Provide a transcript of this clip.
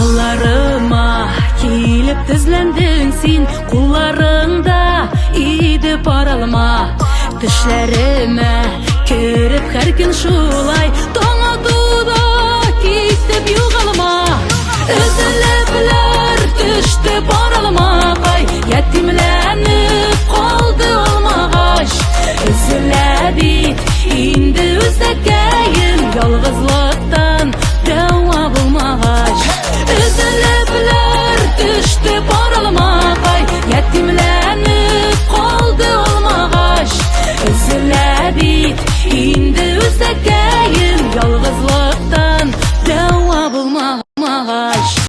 Yollarıma kilip tizlendin sin, kullarında idi paralma. Düşlerime kirip her gün şulay, toңa tuda kitip yuğalma. Üzülüpler düştü paralma kay, yetimlenip kaldı olmağaç. Üzüledi indi üzdekeyim yalğızlar.